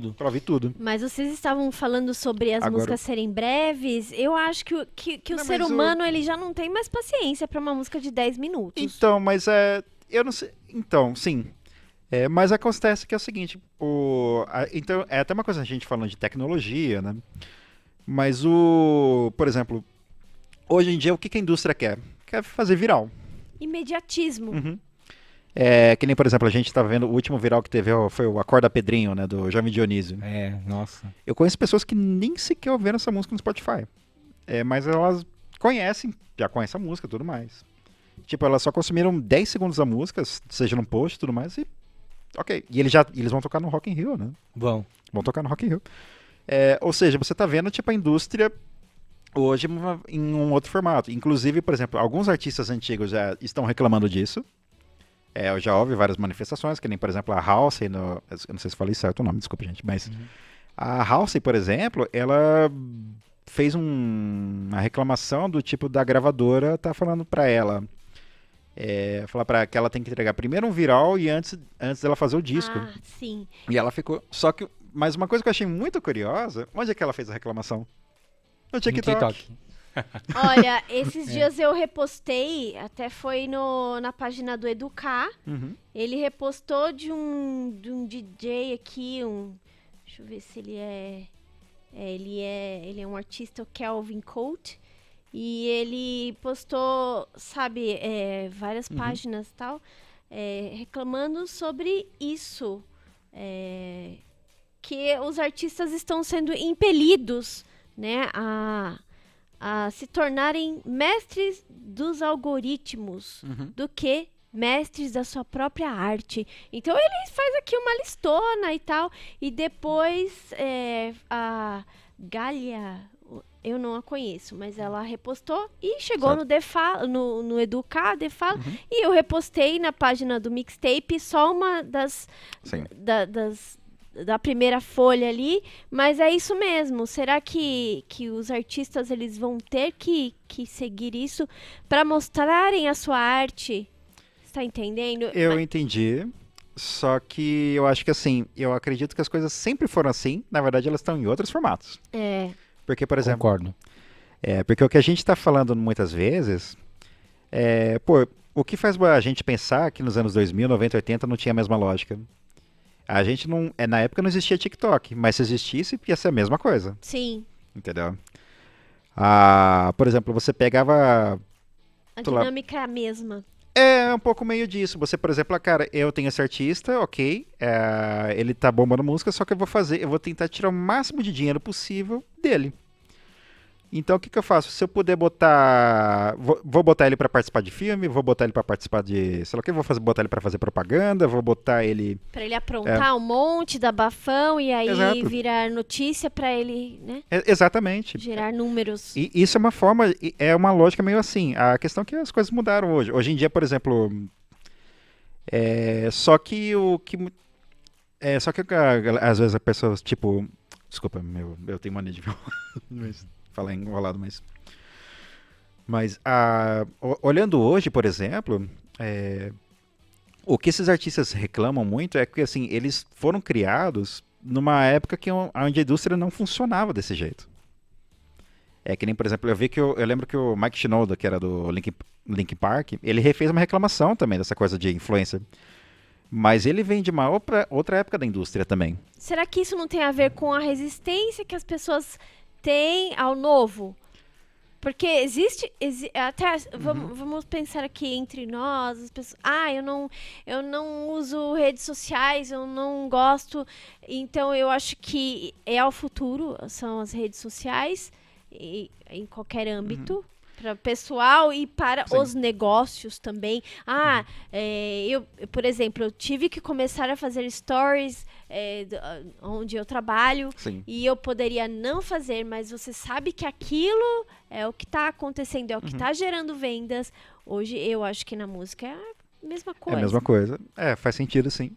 tudo. Pra ouvir tudo. Mas vocês estavam falando sobre as Agora- músicas serem breves. Eu acho que o Não, ser mas humano ele já não tem mais paciência pra uma música de 10 minutos. Então, mas eu não sei. Então, sim. Mas acontece que é o seguinte, então, é até uma coisa a gente falando de tecnologia, né? Mas por exemplo, hoje em dia o que que a indústria quer? Quer fazer viral. Imediatismo. Uhum. Que nem, por exemplo, a gente tá vendo o último viral que teve, foi o Acorda Pedrinho, né, do Jovem Dionísio. Nossa. Eu conheço pessoas que nem sequer ouviram essa música no Spotify. Mas elas conhecem, já conhecem a música e tudo mais. Tipo, elas só consumiram 10 segundos da música, seja num post e tudo mais, e ok. E eles vão tocar no Rock in Rio, né? Bom, Vão tocar no Rock in Rio. Ou seja, você tá vendo, tipo, a indústria hoje em um outro formato. Inclusive, por exemplo, alguns artistas antigos já estão reclamando disso. Eu já ouvi várias manifestações, que nem, por exemplo, a Halsey, eu não sei se falei certo o nome, desculpa, gente, mas a Halsey, por exemplo, ela fez uma reclamação do tipo da gravadora tá falando pra ela, falar pra que ela tem que entregar primeiro um viral e antes dela fazer o disco. Ah, sim. E ela ficou, mas uma coisa que eu achei muito curiosa, onde é que ela fez a reclamação? No no TikTok. TikTok. Olha, esses dias eu repostei, até foi na página do Educar. Uhum. Ele repostou de um DJ aqui, deixa eu ver se ele ele é um artista, o Kelvin Colt. E ele postou, sabe, várias páginas e tal, reclamando sobre isso. Que os artistas estão sendo impelidos, né, a se tornarem mestres dos algoritmos do que mestres da sua própria arte. Então ele faz aqui uma listona e tal, e depois a Galia, eu não a conheço, mas ela repostou e chegou no Educar, Defala, e eu repostei na página do Mixtape só uma Sim. da primeira folha ali, mas é isso mesmo. Será que os artistas eles vão ter que seguir isso para mostrarem a sua arte? Está entendendo? Eu entendi, só que eu acho que assim, eu acredito que as coisas sempre foram assim, na verdade elas estão em outros formatos. Porque, por exemplo, Concordo. porque o que a gente está falando muitas vezes, o que faz a gente pensar que nos anos 2000, 90, 80 não tinha a mesma lógica? A gente não. Na época não existia TikTok, mas se existisse, ia ser a mesma coisa. Sim. Entendeu? Por exemplo, você pegava. A dinâmica é a mesma. É um pouco meio disso. Você, por exemplo, cara, eu tenho esse artista, ok. Ele tá bombando música, só que eu vou tentar tirar o máximo de dinheiro possível dele. Então o que eu faço? Se eu puder botar. Vou botar ele pra participar de filme, vou botar ele pra participar de. Sei lá o que, botar ele pra fazer propaganda, vou botar ele. Pra ele aprontar um monte, dar bafão e aí Exato. virar notícia pra ele, né? Exatamente. Gerar números. E isso é uma forma, é uma lógica meio assim. A questão é que as coisas mudaram hoje. Hoje em dia, por exemplo. Só que às vezes a pessoa, tipo. Desculpa, eu tenho mania de falar enrolado, mas olhando hoje, por exemplo, o que esses artistas reclamam muito é que assim, eles foram criados numa época onde a indústria não funcionava desse jeito. Que nem, por exemplo, eu lembro que o Mike Shinoda, que era do Linkin Park, ele refez uma reclamação também dessa coisa de influencer. Mas ele vem de uma outra época da indústria também. Será que isso não tem a ver com a resistência que as pessoas têm ao novo? Porque até vamos pensar aqui entre nós, as pessoas, eu não uso redes sociais, eu não gosto, então eu acho que é o futuro, são as redes sociais, em qualquer âmbito. Para pessoal e para os negócios também. Por exemplo, eu tive que começar a fazer stories onde eu trabalho. Sim. E eu poderia não fazer, mas você sabe que aquilo é o que está acontecendo, é o que está gerando vendas. Hoje eu acho que na música é a mesma coisa. É a mesma coisa. Faz sentido, sim.